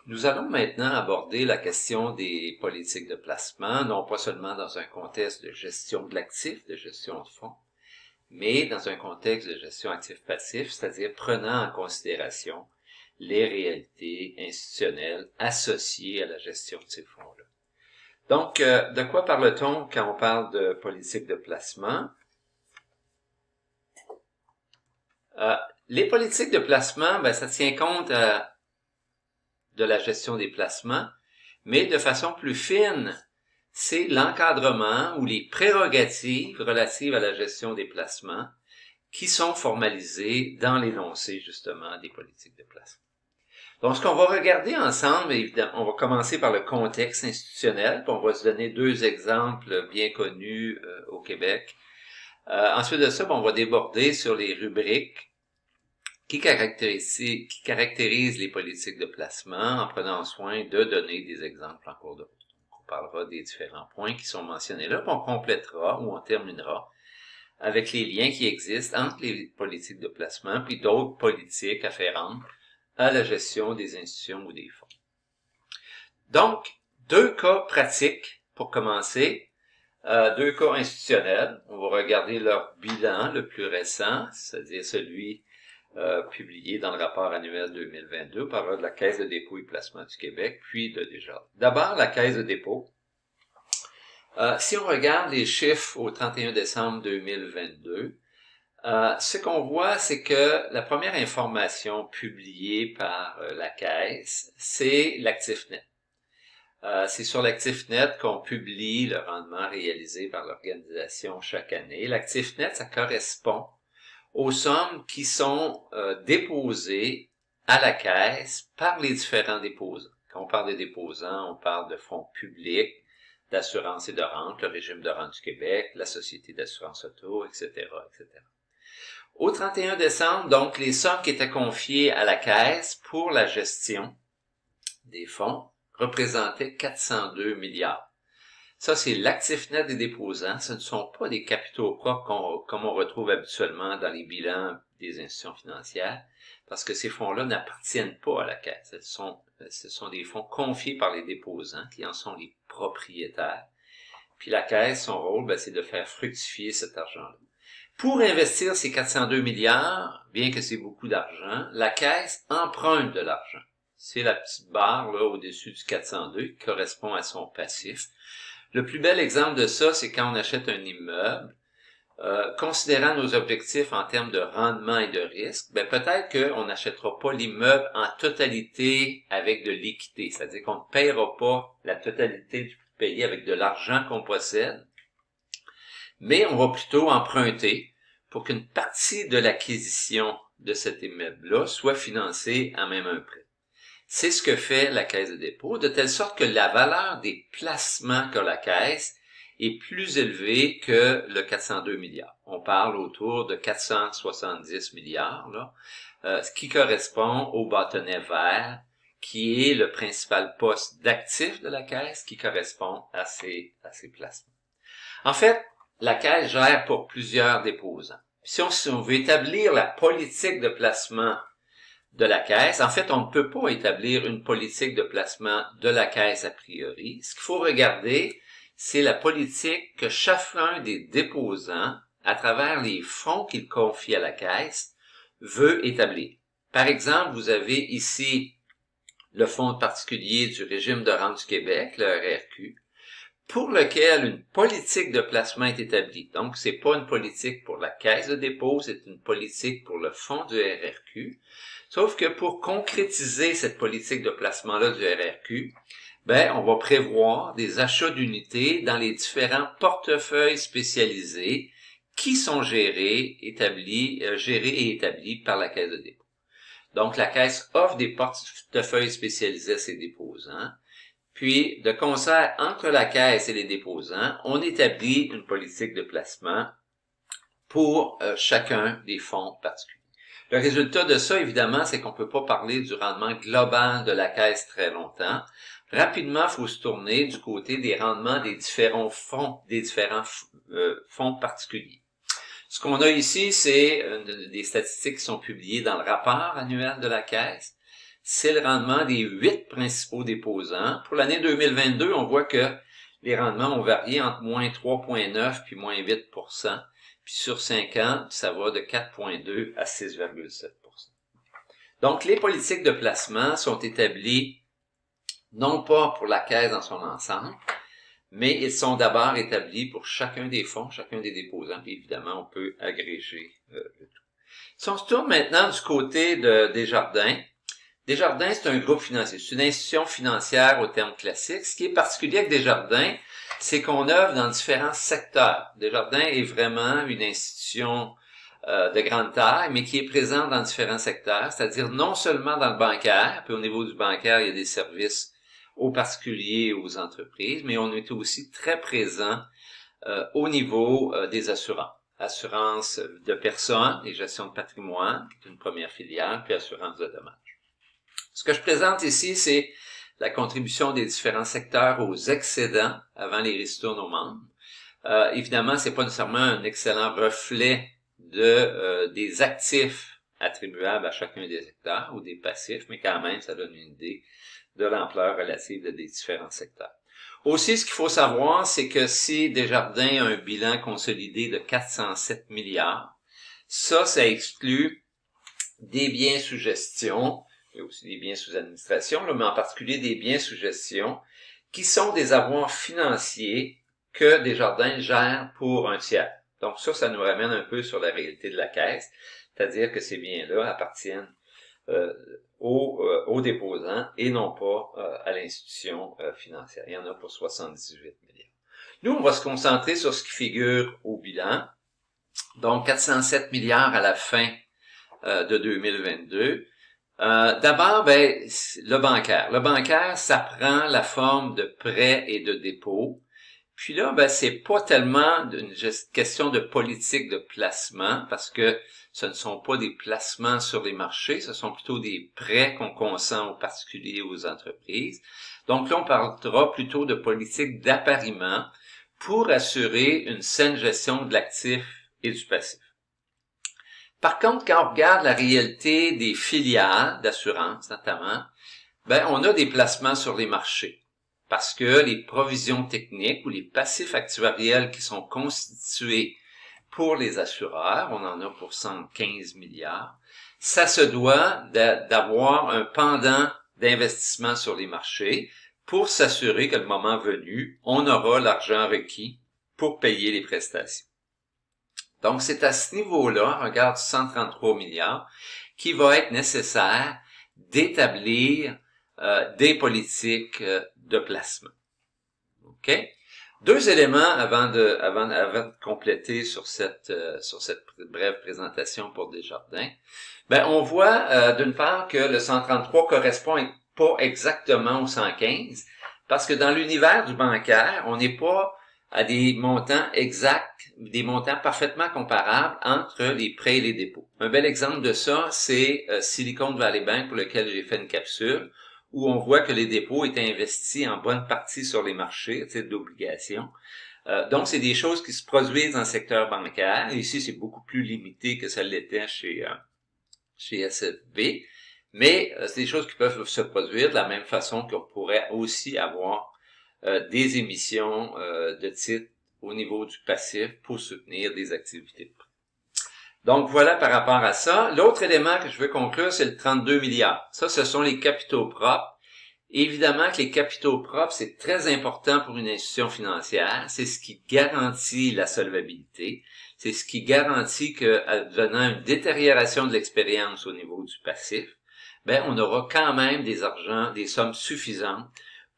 Nous allons maintenant aborder la question des politiques de placement, non pas seulement dans un contexte de gestion de l'actif, de gestion de fonds, mais dans un contexte de gestion actif-passif, c'est-à-dire prenant en considération les réalités institutionnelles associées à la gestion de ces fonds-là. Donc, de quoi parle-t-on quand on parle de politique de placement? Les politiques de placement, ça tient compte de la gestion des placements, mais de façon plus fine, c'est l'encadrement ou les prérogatives relatives à la gestion des placements qui sont formalisées dans l'énoncé, justement, des politiques de placement. Donc, ce qu'on va regarder ensemble, évidemment, on va commencer par le contexte institutionnel, puis on va se donner deux exemples bien connus au Québec. Ensuite de ça, on va déborder sur les rubriques qui caractérisent les politiques de placement en prenant soin de donner des exemples en cours de route. On parlera des différents points qui sont mentionnés là, puis on complétera ou on terminera avec les liens qui existent entre les politiques de placement puis d'autres politiques afférentes à la gestion des institutions ou des fonds. Donc, deux cas pratiques pour commencer, deux cas institutionnels. On va regarder leur bilan le plus récent, c'est-à-dire celui publié dans le rapport annuel 2022. On parlera de la Caisse de dépôt et placement du Québec, puis de Desjardins. D'abord, la Caisse de dépôt. Si on regarde les chiffres au 31 décembre 2022, ce qu'on voit, c'est que la première information publiée par la Caisse, c'est l'actif net. C'est sur l'actif net qu'on publie le rendement réalisé par l'organisation chaque année. L'actif net, ça correspond aux sommes qui sont déposées à la Caisse par les différents déposants. Quand on parle de déposants, on parle de fonds publics, d'assurance et de rente, le régime de rente du Québec, la Société d'assurance auto, etc., etc. Au 31 décembre, donc, les sommes qui étaient confiées à la Caisse pour la gestion des fonds représentaient 402 milliards. Ça, c'est l'actif net des déposants. Ce ne sont pas des capitaux propres comme on retrouve habituellement dans les bilans des institutions financières, parce que ces fonds-là n'appartiennent pas à la Caisse. Ce sont des fonds confiés par les déposants qui en sont les propriétaires. Puis la Caisse, son rôle, c'est de faire fructifier cet argent-là. Pour investir ces 402 milliards, bien que c'est beaucoup d'argent, la Caisse emprunte de l'argent. C'est la petite barre là au-dessus du 402 qui correspond à son passif. Le plus bel exemple de ça, c'est quand on achète un immeuble, considérant nos objectifs en termes de rendement et de risque, peut-être qu'on n'achètera pas l'immeuble en totalité avec de l'équité, c'est-à-dire qu'on ne paiera pas la totalité du payer avec de l'argent qu'on possède, mais on va plutôt emprunter pour qu'une partie de l'acquisition de cet immeuble-là soit financée à même un prêt. C'est ce que fait la Caisse de dépôt, de telle sorte que la valeur des placements qu'a la Caisse est plus élevée que le 402 milliards. On parle autour de 470 milliards, là, ce qui correspond au bâtonnet vert, qui est le principal poste d'actif de la Caisse, qui correspond à ces placements. En fait, la Caisse gère pour plusieurs déposants. Si on veut établir la politique de placement de la Caisse, en fait, on ne peut pas établir une politique de placement de la Caisse a priori. Ce qu'il faut regarder, c'est la politique que chacun des déposants, à travers les fonds qu'il confie à la Caisse, veut établir. Par exemple, vous avez ici le fonds particulier du régime de rente du Québec, le RRQ, pour lequel une politique de placement est établie. Donc, c'est pas une politique pour la Caisse de dépôt, c'est une politique pour le fonds du RRQ. Sauf que pour concrétiser cette politique de placement-là du RRQ, on va prévoir des achats d'unités dans les différents portefeuilles spécialisés qui sont gérés et établis par la Caisse de dépôt. Donc, la Caisse offre des portefeuilles spécialisés à ses déposants. Puis, de concert entre la Caisse et les déposants, on établit une politique de placement pour chacun des fonds particuliers. Le résultat de ça, évidemment, c'est qu'on ne peut pas parler du rendement global de la Caisse très longtemps. Rapidement, il faut se tourner du côté des rendements des différents fonds particuliers. Ce qu'on a ici, c'est des statistiques qui sont publiées dans le rapport annuel de la Caisse. c'est le rendement des 8 principaux déposants. Pour l'année 2022, on voit que les rendements ont varié entre moins 3,9 puis moins 8%. Puis sur 5 ans, ça va de 4,2 à 6,7%. Donc, les politiques de placement sont établies non pas pour la caisse dans son ensemble, mais ils sont d'abord établis pour chacun des fonds, chacun des déposants, puis évidemment, on peut agréger le tout. Si on se tourne maintenant du côté de Desjardins, Desjardins, c'est un groupe financier, c'est une institution financière au terme classique. Ce qui est particulier avec Desjardins, c'est qu'on œuvre dans différents secteurs. Desjardins est vraiment une institution de grande taille, mais qui est présente dans différents secteurs, c'est-à-dire non seulement dans le bancaire, puis au niveau du bancaire, il y a des services aux particuliers et aux entreprises, mais on est aussi très présent au niveau des assurances. Assurance de personnes et gestion de patrimoine, qui est une première filière, puis assurance de dommages. Ce que je présente ici, c'est la contribution des différents secteurs aux excédents avant les ristournes aux membres. Évidemment, c'est pas nécessairement un excellent reflet des actifs attribuables à chacun des secteurs ou des passifs, mais quand même, ça donne une idée de l'ampleur relative des différents secteurs. Aussi, ce qu'il faut savoir, c'est que si Desjardins a un bilan consolidé de 407 milliards, ça exclut des biens sous gestion, il y a aussi des biens sous administration, là, mais en particulier des biens sous gestion, qui sont des avoirs financiers que Desjardins gère pour un tiers. Donc ça nous ramène un peu sur la réalité de la caisse, c'est-à-dire que ces biens-là appartiennent aux déposants et non pas à l'institution financière. Il y en a pour 78 milliards. Nous, on va se concentrer sur ce qui figure au bilan. Donc, 407 milliards à la fin de 2022. D'abord, le bancaire. Le bancaire, ça prend la forme de prêts et de dépôts. Puis là, c'est pas tellement une question de politique de placement, parce que ce ne sont pas des placements sur les marchés, ce sont plutôt des prêts qu'on consent aux particuliers et aux entreprises. Donc là, on parlera plutôt de politique d'appariement pour assurer une saine gestion de l'actif et du passif. Par contre, quand on regarde la réalité des filiales d'assurance, notamment, on a des placements sur les marchés. Parce que les provisions techniques ou les passifs actuariels qui sont constitués pour les assureurs, on en a pour 115 milliards, ça se doit d'avoir un pendant d'investissement sur les marchés pour s'assurer que le moment venu, on aura l'argent requis pour payer les prestations. Donc, c'est à ce niveau-là, regarde 133 milliards, qui va être nécessaire d'établir des politiques de placement. OK? Deux éléments avant de compléter sur cette brève présentation pour Desjardins. On voit d'une part que le 133 correspond pas exactement au 115, parce que dans l'univers du bancaire, on n'est pas à des montants exacts, des montants parfaitement comparables entre les prêts et les dépôts. Un bel exemple de ça, c'est Silicon Valley Bank, pour lequel j'ai fait une capsule, où on voit que les dépôts étaient investis en bonne partie sur les marchés, à titre d'obligation. Donc, c'est des choses qui se produisent dans le secteur bancaire. Ici, c'est beaucoup plus limité que ça l'était chez SFB. Mais c'est des choses qui peuvent se produire de la même façon qu'on pourrait aussi avoir des émissions de titres au niveau du passif pour soutenir des activités de prêt. Donc, voilà par rapport à ça. L'autre élément que je veux conclure, c'est le 32 milliards. Ça, ce sont les capitaux propres. Évidemment que les capitaux propres, c'est très important pour une institution financière. C'est ce qui garantit la solvabilité. C'est ce qui garantit que, advenant une détérioration de l'expérience au niveau du passif, on aura quand même des sommes suffisantes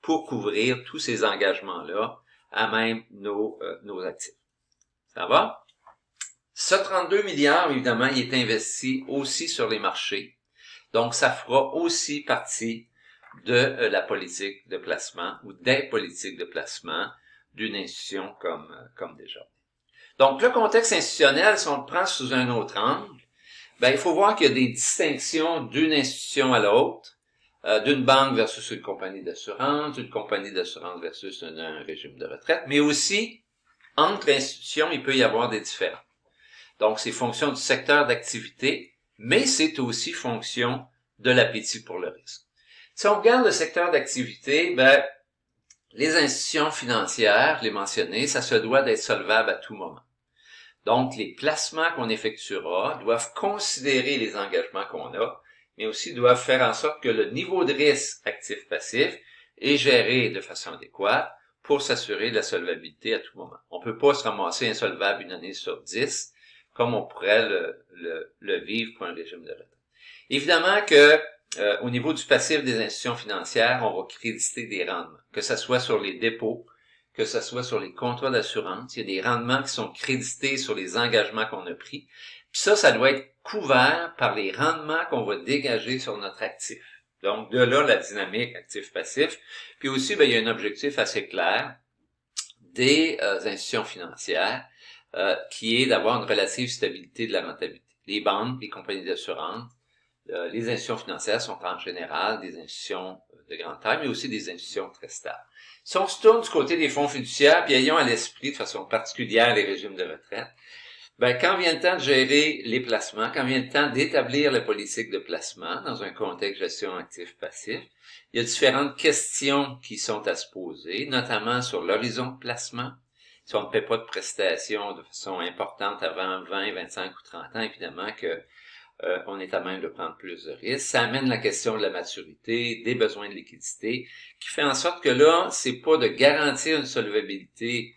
pour couvrir tous ces engagements-là à même nos actifs. Ça va? Ce 32 milliards, évidemment, il est investi aussi sur les marchés. Donc, ça fera aussi partie de la politique de placement ou des politiques de placement d'une institution comme Desjardins. Donc, le contexte institutionnel, si on le prend sous un autre angle, il faut voir qu'il y a des distinctions d'une institution à l'autre, d'une banque versus une compagnie d'assurance, d'une compagnie d'assurance versus un régime de retraite, mais aussi, entre institutions, il peut y avoir des différences. Donc, c'est fonction du secteur d'activité, mais c'est aussi fonction de l'appétit pour le risque. Si on regarde le secteur d'activité, ben, les institutions financières, je l'ai mentionné, ça se doit d'être solvable à tout moment. Donc, les placements qu'on effectuera doivent considérer les engagements qu'on a, mais aussi doivent faire en sorte que le niveau de risque actif-passif est géré de façon adéquate pour s'assurer de la solvabilité à tout moment. On ne peut pas se ramasser insolvable une année sur 10, comme on pourrait le vivre pour un régime de retraite. Évidemment que au niveau du passif des institutions financières, on va créditer des rendements, que ce soit sur les dépôts, que ce soit sur les contrats d'assurance. Il y a des rendements qui sont crédités sur les engagements qu'on a pris. Puis ça doit être couvert par les rendements qu'on va dégager sur notre actif. Donc, de là, la dynamique actif-passif. Puis aussi, il y a un objectif assez clair des institutions financières qui est d'avoir une relative stabilité de la rentabilité. Les banques, les compagnies d'assurance, les institutions financières sont en général des institutions de grande taille, mais aussi des institutions très stables. Si on se tourne du côté des fonds fiduciaires, puis ayons à l'esprit de façon particulière les régimes de retraite, quand vient le temps de gérer les placements, quand vient le temps d'établir la politique de placement dans un contexte gestion actif-passif, il y a différentes questions qui sont à se poser, notamment sur l'horizon de placement. Si on ne paie pas de prestations de façon importante avant 20, 25 ou 30 ans, évidemment que on est à même de prendre plus de risques. Ça amène la question de la maturité, des besoins de liquidité, qui fait en sorte que là, c'est pas de garantir une solvabilité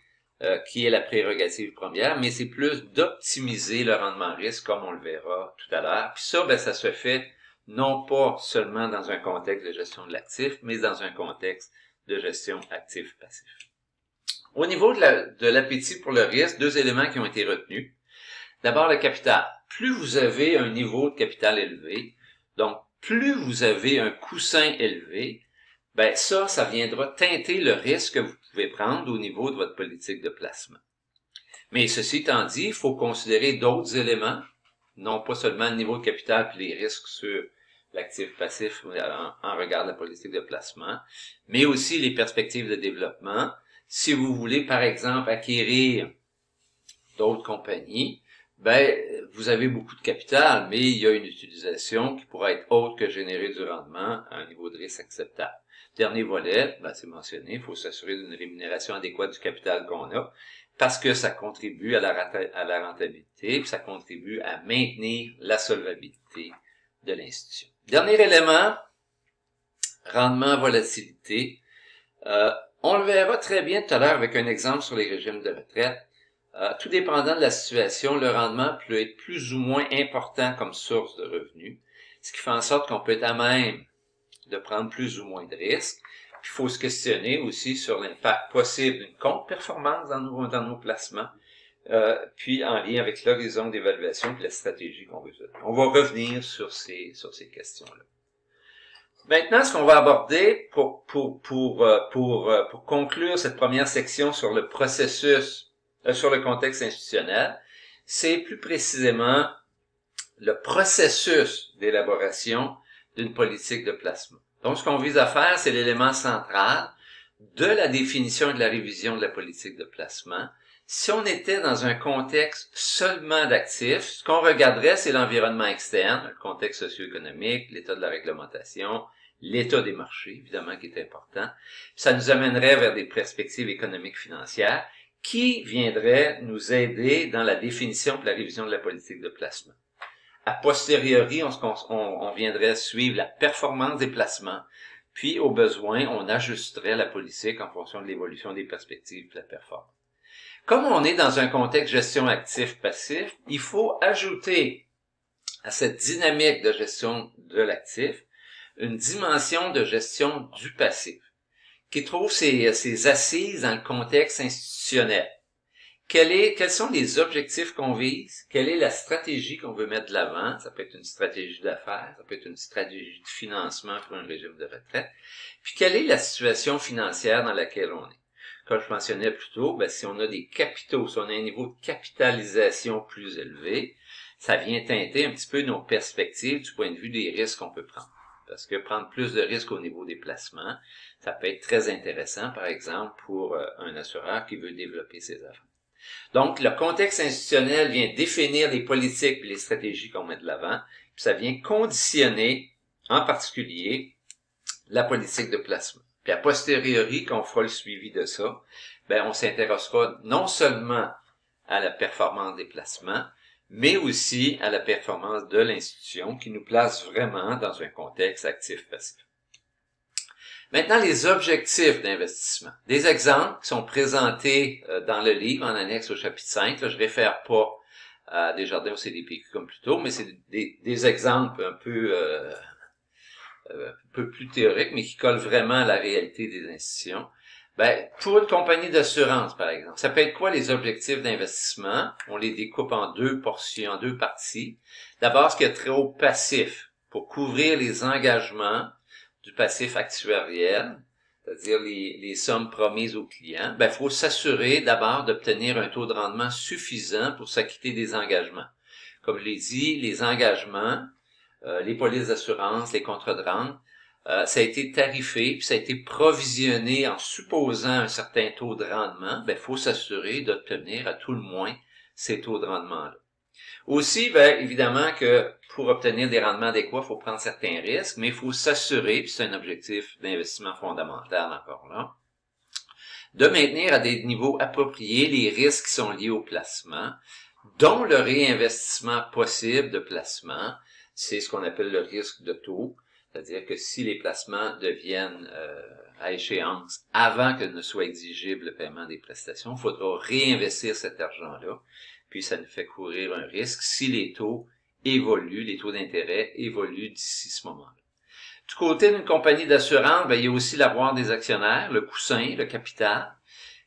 qui est la prérogative première, mais c'est plus d'optimiser le rendement risque, comme on le verra tout à l'heure. Puis ça, ça se fait non pas seulement dans un contexte de gestion de l'actif, mais dans un contexte de gestion actif-passif. Au niveau de l'appétit pour le risque, deux éléments qui ont été retenus. D'abord, le capital. Plus vous avez un niveau de capital élevé, donc plus vous avez un coussin élevé, ça viendra teinter le risque que vous pouvez prendre au niveau de votre politique de placement. Mais ceci étant dit, il faut considérer d'autres éléments, non pas seulement le niveau de capital puis les risques sur l'actif passif en regard de la politique de placement, mais aussi les perspectives de développement. Si vous voulez, par exemple, acquérir d'autres compagnies, vous avez beaucoup de capital, mais il y a une utilisation qui pourra être autre que générer du rendement à un niveau de risque acceptable. Dernier volet, c'est mentionné, il faut s'assurer d'une rémunération adéquate du capital qu'on a, parce que ça contribue à la rentabilité, puis ça contribue à maintenir la solvabilité de l'institution. Dernier élément, rendement, volatilité. On le verra très bien tout à l'heure avec un exemple sur les régimes de retraite. Tout dépendant de la situation, le rendement peut être plus ou moins important comme source de revenus, ce qui fait en sorte qu'on peut être à même de prendre plus ou moins de risques. Puis, il faut se questionner aussi sur l'impact possible d'une contre-performance dans nos placements, puis en lien avec l'horizon d'évaluation et la stratégie qu'on veut faire. On va revenir sur ces questions-là. Maintenant, ce qu'on va aborder pour conclure cette première section sur le processus sur le contexte institutionnel, c'est plus précisément le processus d'élaboration d'une politique de placement. Donc, ce qu'on vise à faire, c'est l'élément central de la définition et de la révision de la politique de placement. Si on était dans un contexte seulement d'actifs, ce qu'on regarderait, c'est l'environnement externe, le contexte socio-économique, l'état de la réglementation, l'état des marchés, évidemment, qui est important. Ça nous amènerait vers des perspectives économiques financières qui viendrait nous aider dans la définition et la révision de la politique de placement. A posteriori, on viendrait suivre la performance des placements, puis au besoin, on ajusterait la politique en fonction de l'évolution des perspectives de la performance. Comme on est dans un contexte gestion actif-passif, il faut ajouter à cette dynamique de gestion de l'actif une dimension de gestion du passif, qui trouve ses assises dans le contexte institutionnel. Quels sont les objectifs qu'on vise? Quelle est la stratégie qu'on veut mettre de l'avant? Ça peut être une stratégie d'affaires, ça peut être une stratégie de financement pour un régime de retraite. Puis quelle est la situation financière dans laquelle on est? Comme je mentionnais plus tôt, si on a des capitaux, si on a un niveau de capitalisation plus élevé, ça vient teinter un petit peu nos perspectives du point de vue des risques qu'on peut prendre. Parce que prendre plus de risques au niveau des placements, ça peut être très intéressant, par exemple, pour un assureur qui veut développer ses affaires. Donc, le contexte institutionnel vient définir les politiques et les stratégies qu'on met de l'avant, puis ça vient conditionner, en particulier, la politique de placement. Puis a posteriori, quand on fera le suivi de ça, ben on s'intéressera non seulement à la performance des placements, mais aussi à la performance de l'institution qui nous place vraiment dans un contexte actif-passif. Maintenant, les objectifs d'investissement. Des exemples qui sont présentés dans le livre en annexe au chapitre 5. Là, je réfère pas à Desjardins au CDPQ comme plus tôt, mais c'est des exemples un peu plus théoriques, mais qui collent vraiment à la réalité des institutions. Ben, pour une compagnie d'assurance, par exemple, ça peut être quoi les objectifs d'investissement? On les découpe en deux portions, en deux parties. D'abord, ce qui est trop passif, pour couvrir les engagements du passif actuariel, c'est-à-dire les sommes promises aux clients. Ben, il faut s'assurer d'abord d'obtenir un taux de rendement suffisant pour s'acquitter des engagements. Comme je l'ai dit, les engagements, les polices d'assurance, les contrats de rente, ça a été tarifé, puis ça a été provisionné en supposant un certain taux de rendement. Ben, faut s'assurer d'obtenir à tout le moins ces taux de rendement-là. Aussi, ben, évidemment que pour obtenir des rendements adéquats, il faut prendre certains risques, mais il faut s'assurer, puis c'est un objectif d'investissement fondamental encore là, de maintenir à des niveaux appropriés les risques qui sont liés au placement, dont le réinvestissement possible de placement, c'est ce qu'on appelle le risque de taux. C'est-à-dire que si les placements deviennent à échéance avant que ne soit exigible le paiement des prestations, il faudra réinvestir cet argent-là, puis ça nous fait courir un risque si les taux évoluent, les taux d'intérêt évoluent d'ici ce moment-là. Du côté d'une compagnie d'assurance, ben, il y a aussi l'avoir des actionnaires, le coussin, le capital,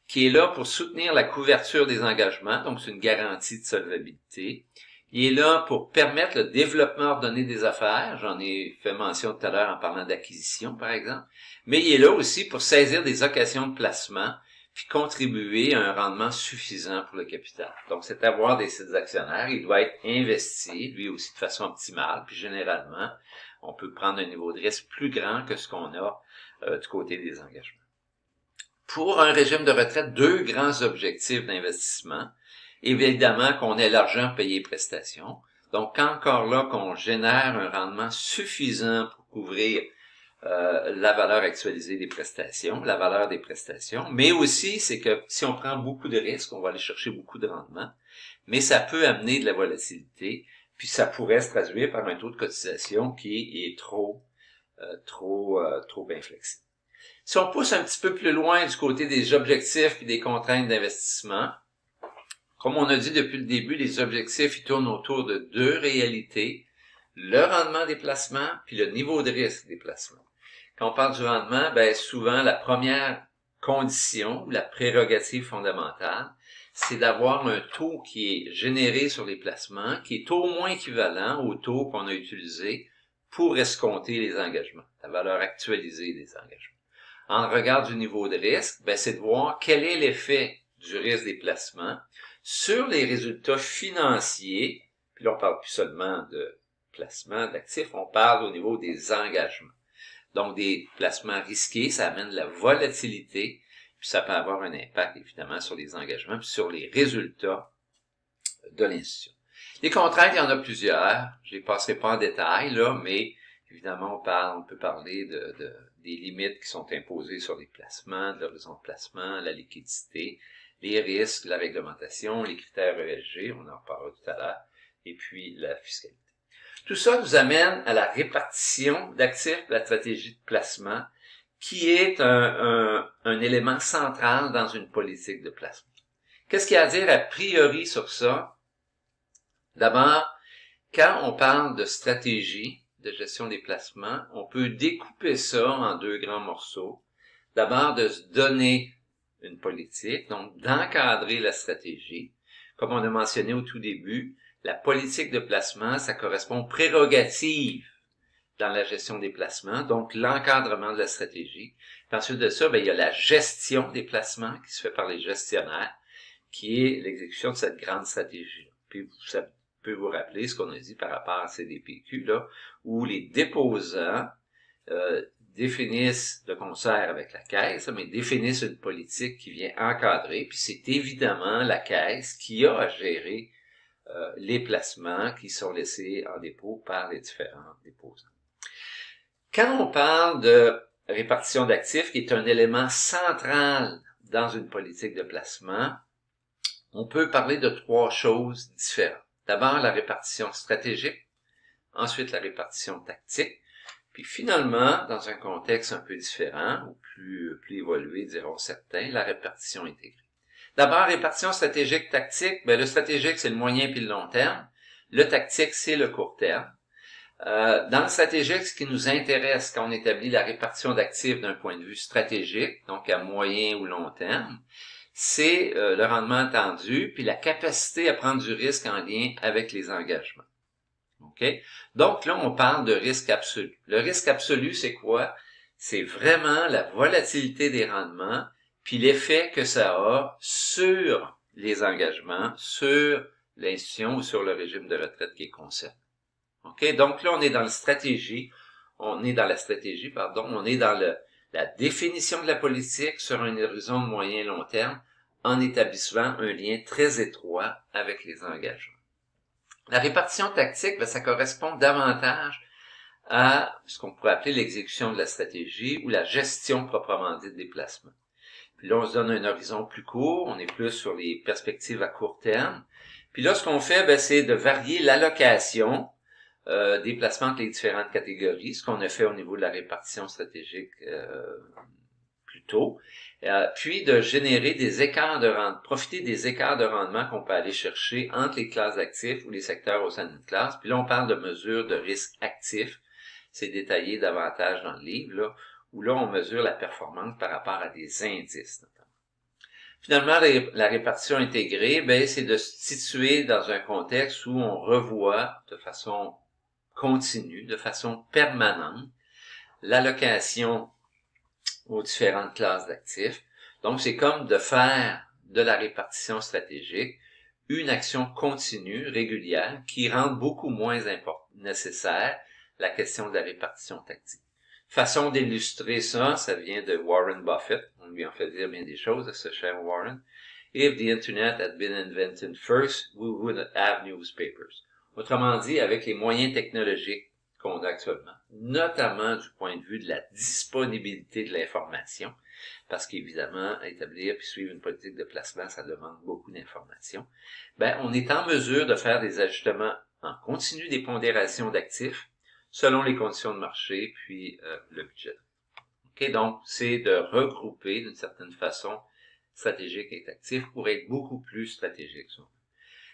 qui est là pour soutenir la couverture des engagements, donc c'est une garantie de solvabilité. Il est là pour permettre le développement ordonné des affaires. J'en ai fait mention tout à l'heure en parlant d'acquisition, par exemple. Mais il est là aussi pour saisir des occasions de placement puis contribuer à un rendement suffisant pour le capital. Donc, cet avoir des actionnaires, il doit être investi, lui aussi, de façon optimale. Puis, généralement, on peut prendre un niveau de risque plus grand que ce qu'on a du côté des engagements. Pour un régime de retraite, deux grands objectifs d'investissement. Évidemment qu'on ait l'argent pour payer les prestations. Donc, encore là, qu'on génère un rendement suffisant pour couvrir la valeur actualisée des prestations, la valeur des prestations. Mais aussi, c'est que si on prend beaucoup de risques, on va aller chercher beaucoup de rendement. Mais ça peut amener de la volatilité, puis ça pourrait se traduire par un taux de cotisation qui est trop inflexible. Si on pousse un petit peu plus loin du côté des objectifs et des contraintes d'investissement, comme on a dit depuis le début, les objectifs ils tournent autour de deux réalités, le rendement des placements puis le niveau de risque des placements. Quand on parle du rendement, ben souvent la première condition, la prérogative fondamentale, c'est d'avoir un taux qui est généré sur les placements, qui est au moins équivalent au taux qu'on a utilisé pour escompter les engagements, la valeur actualisée des engagements. En regard du niveau de risque, ben c'est de voir quel est l'effet du risque des placements sur les résultats financiers, puis là on parle plus seulement de placement d'actifs, on parle au niveau des engagements. Donc des placements risqués, ça amène de la volatilité, puis ça peut avoir un impact évidemment sur les engagements, puis sur les résultats de l'institution. Les contraintes, il y en a plusieurs, je les passerai pas en détail là, mais évidemment on peut parler des limites qui sont imposées sur les placements, de l'horizon de placement, la liquidité, les risques, la réglementation, les critères ESG, on en reparlera tout à l'heure, et puis la fiscalité. Tout ça nous amène à la répartition d'actifs de la stratégie de placement, qui est un élément central dans une politique de placement. Qu'est-ce qu'il y a à dire a priori sur ça? D'abord, quand on parle de stratégie de gestion des placements, on peut découper ça en deux grands morceaux. D'abord, de se donner une politique, donc d'encadrer la stratégie. Comme on a mentionné au tout début, la politique de placement, ça correspond aux prérogatives dans la gestion des placements, donc l'encadrement de la stratégie. Puis ensuite de ça, il y a la gestion des placements qui se fait par les gestionnaires, qui est l'exécution de cette grande stratégie. Puis ça peut vous rappeler ce qu'on a dit par rapport à CDPQ, là, où les déposants définissent de concert avec la caisse, mais définissent une politique qui vient encadrer, puis c'est évidemment la caisse qui a à gérer les placements qui sont laissés en dépôt par les différents déposants. Quand on parle de répartition d'actifs, qui est un élément central dans une politique de placement, on peut parler de trois choses différentes. D'abord, la répartition stratégique, ensuite la répartition tactique, puis finalement, dans un contexte un peu différent, ou plus évolué, diront certains, la répartition intégrée. D'abord, répartition stratégique tactique, le stratégique, c'est le moyen puis le long terme. Le tactique, c'est le court terme. Dans le stratégique, ce qui nous intéresse quand on établit la répartition d'actifs d'un point de vue stratégique, donc à moyen ou long terme, c'est le rendement attendu puis la capacité à prendre du risque en lien avec les engagements. Okay? Donc là, on parle de risque absolu. Le risque absolu, c'est quoi? C'est vraiment la volatilité des rendements puis l'effet que ça a sur les engagements, sur l'institution ou sur le régime de retraite qui est concerné. OK? Donc là, on est dans la stratégie, on est dans la définition de la politique sur un horizon de moyen et long terme en établissant un lien très étroit avec les engagements. La répartition tactique, ça correspond davantage à ce qu'on pourrait appeler l'exécution de la stratégie ou la gestion proprement dite des placements. Puis là, on se donne un horizon plus court, on est plus sur les perspectives à court terme. Puis là, ce qu'on fait, c'est de varier l'allocation des placements entre les différentes catégories, ce qu'on a fait au niveau de la répartition stratégique plus tôt, puis de générer des écarts de rendement, profiter des écarts de rendement qu'on peut aller chercher entre les classes d'actifs ou les secteurs au sein d'une classe. Puis là, on parle de mesures de risque actif. C'est détaillé davantage dans le livre, là, où là, on mesure la performance par rapport à des indices, notamment. Finalement, la répartition intégrée, c'est de se situer dans un contexte où on revoit de façon continue, de façon permanente, l'allocation aux différentes classes d'actifs. Donc, c'est comme de faire de la répartition stratégique une action continue, régulière, qui rend beaucoup moins nécessaire la question de la répartition tactique. Façon d'illustrer ça, ça vient de Warren Buffett. On lui en fait dire bien des choses, ce cher Warren. If the Internet had been invented first, we would have newspapers. Autrement dit, avec les moyens technologiques qu'on a actuellement, notamment du point de vue de la disponibilité de l'information, parce qu'évidemment, établir puis suivre une politique de placement, ça demande beaucoup d'informations, on est en mesure de faire des ajustements en continu des pondérations d'actifs selon les conditions de marché puis le budget. Okay, donc, c'est de regrouper d'une certaine façon stratégique et actif pour être beaucoup plus stratégique.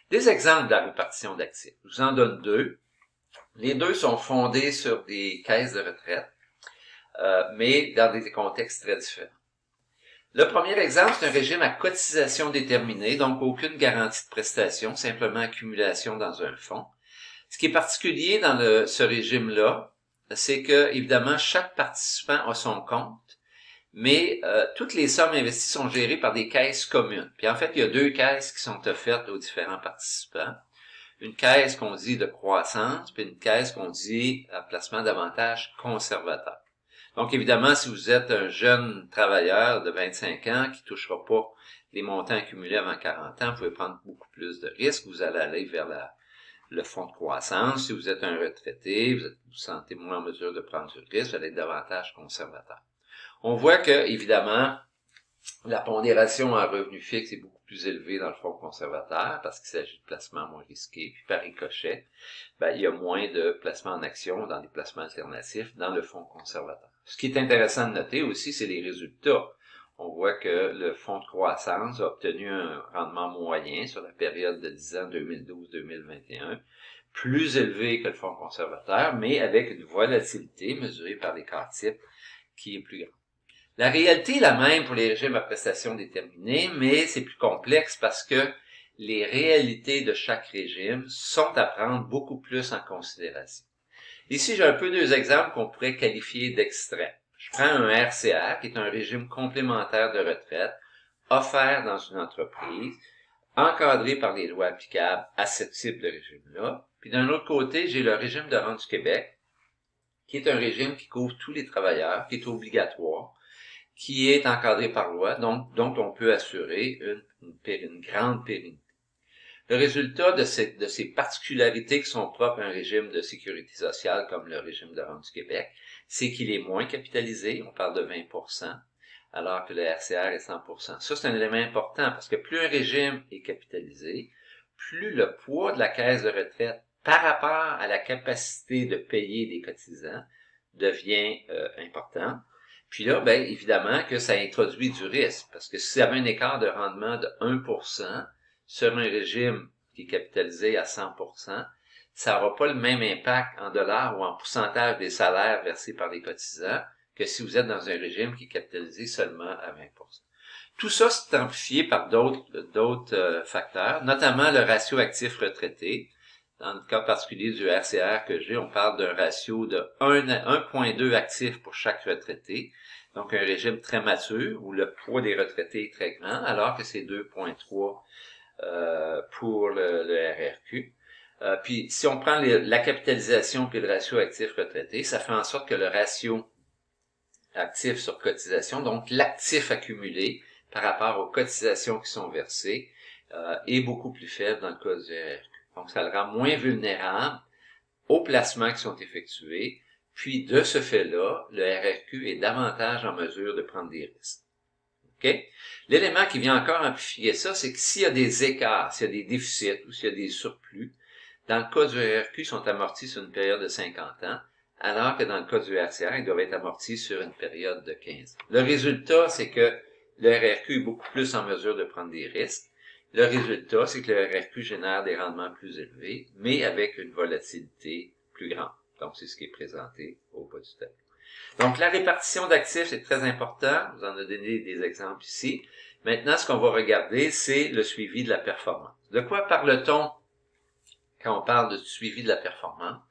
Des exemples de la répartition d'actifs. Je vous en donne deux. Les deux sont fondés sur des caisses de retraite, mais dans des contextes très différents. Le premier exemple, c'est un régime à cotisation déterminée, donc aucune garantie de prestation, simplement accumulation dans un fonds. Ce qui est particulier dans ce régime-là, c'est que, évidemment, chaque participant a son compte, mais toutes les sommes investies sont gérées par des caisses communes. Puis en fait, il y a deux caisses qui sont offertes aux différents participants. Une caisse qu'on dit de croissance, puis une caisse qu'on dit à placement d'avantages conservateur. Donc évidemment, si vous êtes un jeune travailleur de 25 ans qui touchera pas les montants accumulés avant 40 ans, vous pouvez prendre beaucoup plus de risques. Vous allez aller vers le fonds de croissance. Si vous êtes un retraité, vous vous sentez moins en mesure de prendre du risque, vous allez être davantage conservateur. On voit que, évidemment, la pondération en revenu fixe est beaucoup plus élevée dans le fonds conservateur parce qu'il s'agit de placements moins risqués. Puis par ricochet, il y a moins de placements en actions dans des placements alternatifs dans le fonds conservateur. Ce qui est intéressant de noter aussi, c'est les résultats. On voit que le fonds de croissance a obtenu un rendement moyen sur la période de 10 ans 2012-2021, plus élevé que le fonds conservateur, mais avec une volatilité mesurée par l'écart type qui est plus grande. La réalité est la même pour les régimes à prestations déterminées, mais c'est plus complexe parce que les réalités de chaque régime sont à prendre beaucoup plus en considération. Ici, j'ai un peu deux exemples qu'on pourrait qualifier d'extrêmes. Je prends un RCA, qui est un régime complémentaire de retraite, offert dans une entreprise, encadré par les lois applicables à ce type de régime-là. Puis d'un autre côté, j'ai le régime de rente du Québec, qui est un régime qui couvre tous les travailleurs, qui est obligatoire, qui est encadré par loi, donc dont on peut assurer une grande pérennité. Le résultat de ces particularités qui sont propres à un régime de sécurité sociale comme le régime de rente du Québec, c'est qu'il est moins capitalisé, on parle de 20%, alors que le RCR est 100%. Ça, c'est un élément important parce que plus un régime est capitalisé, plus le poids de la caisse de retraite par rapport à la capacité de payer des cotisants devient important. Puis là, ben évidemment que ça introduit du risque, parce que si vous avez un écart de rendement de 1% sur un régime qui est capitalisé à 100%, ça n'aura pas le même impact en dollars ou en pourcentage des salaires versés par les cotisants que si vous êtes dans un régime qui est capitalisé seulement à 20%. Tout ça, c'est amplifié par d'autres facteurs, notamment le ratio actif-retraité. Dans le cas particulier du RCR que j'ai, on parle d'un ratio de 1,2 actifs pour chaque retraité. Donc, un régime très mature où le poids des retraités est très grand, alors que c'est 2,3 pour le RRQ. Puis, si on prend la capitalisation puis le ratio actif-retraité, ça fait en sorte que le ratio actif sur cotisation, donc l'actif accumulé par rapport aux cotisations qui sont versées, est beaucoup plus faible dans le cas du RRQ. Donc, ça le rend moins vulnérable aux placements qui sont effectués. Puis, de ce fait-là, le RRQ est davantage en mesure de prendre des risques. Okay? L'élément qui vient encore amplifier ça, c'est que s'il y a des écarts, s'il y a des déficits ou s'il y a des surplus, dans le cas du RRQ, ils sont amortis sur une période de 50 ans, alors que dans le cas du RCR, ils doivent être amortis sur une période de 15 ans. Le résultat, c'est que le RRQ est beaucoup plus en mesure de prendre des risques. Le résultat, c'est que le RRQ génère des rendements plus élevés, mais avec une volatilité plus grande. Donc, c'est ce qui est présenté au bas du tableau. Donc, la répartition d'actifs, c'est très important. Je vous en ai donné des exemples ici. Maintenant, ce qu'on va regarder, c'est le suivi de la performance. De quoi parle-t-on quand on parle de suivi de la performance?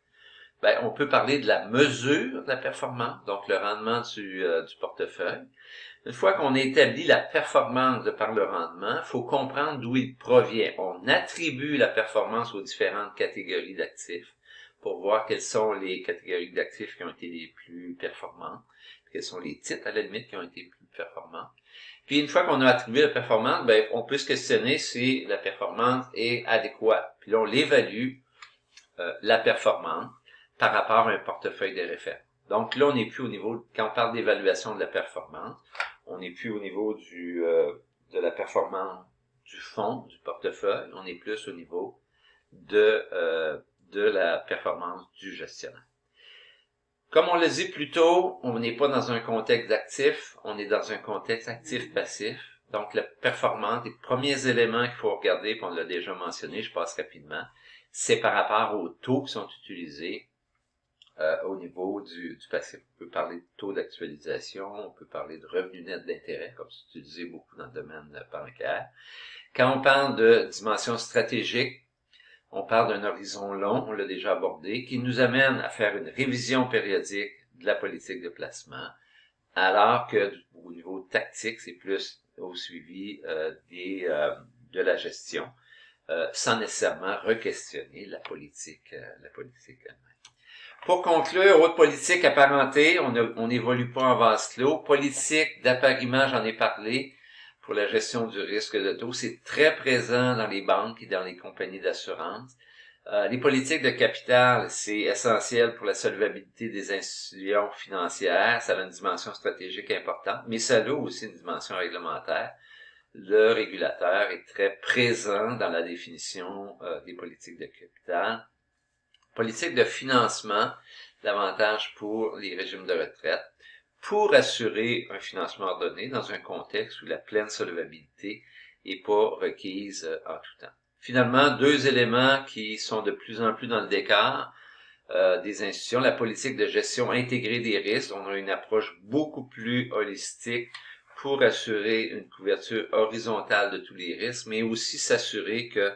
Ben, on peut parler de la mesure de la performance, donc le rendement du portefeuille. Une fois qu'on a établi la performance de par le rendement, il faut comprendre d'où il provient. On attribue la performance aux différentes catégories d'actifs pour voir quelles sont les catégories d'actifs qui ont été les plus performantes, quels sont les titres à la limite qui ont été plus performants. Puis une fois qu'on a attribué la performance, ben, on peut se questionner si la performance est adéquate. Puis là, on l'évalue, la performance, par rapport à un portefeuille de référence. Donc là, on n'est plus au niveau, quand on parle d'évaluation de la performance, on n'est plus au niveau de la performance du fonds, du portefeuille, on est plus au niveau de la performance du gestionnaire. Comme on l'a dit plus tôt, on n'est pas dans un contexte d'actif, on est dans un contexte actif-passif. Donc la performance, les premiers éléments qu'il faut regarder, puis on l'a déjà mentionné, je passe rapidement, c'est par rapport aux taux qui sont utilisés au niveau du passif. On peut parler de taux d'actualisation, on peut parler de revenu net d'intérêt, comme c'est utilisé beaucoup dans le domaine bancaire. Quand on parle de dimension stratégique, on parle d'un horizon long, on l'a déjà abordé, qui nous amène à faire une révision périodique de la politique de placement, alors que au niveau tactique, c'est plus au suivi de la gestion, sans nécessairement re-questionner la politique elle-même. Pour conclure, autre politique apparentée, on n'évolue pas en vase clos. Politique d'appariement, j'en ai parlé, pour la gestion du risque de taux. C'est très présent dans les banques et dans les compagnies d'assurance. Les politiques de capital, c'est essentiel pour la solvabilité des institutions financières. Ça a une dimension stratégique importante, mais ça a aussi une dimension réglementaire. Le régulateur est très présent dans la définition des politiques de capital. Politique de financement, davantage pour les régimes de retraite, pour assurer un financement ordonné dans un contexte où la pleine solvabilité n'est pas requise en tout temps. Finalement, deux éléments qui sont de plus en plus dans le décor des institutions, la politique de gestion intégrée des risques. On a une approche beaucoup plus holistique pour assurer une couverture horizontale de tous les risques, mais aussi s'assurer que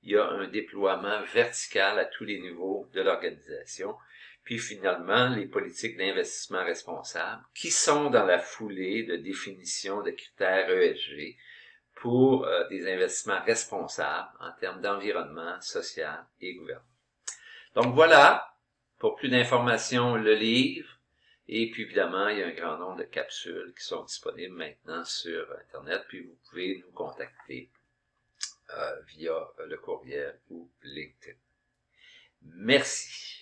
il y a un déploiement vertical à tous les niveaux de l'organisation. Puis finalement, les politiques d'investissement responsable qui sont dans la foulée de définition de critères ESG pour des investissements responsables en termes d'environnement, social et gouvernance. Donc voilà, pour plus d'informations, le livre. Et puis évidemment, il y a un grand nombre de capsules qui sont disponibles maintenant sur Internet. Puis vous pouvez nous contacter via le courriel ou LinkedIn. Merci.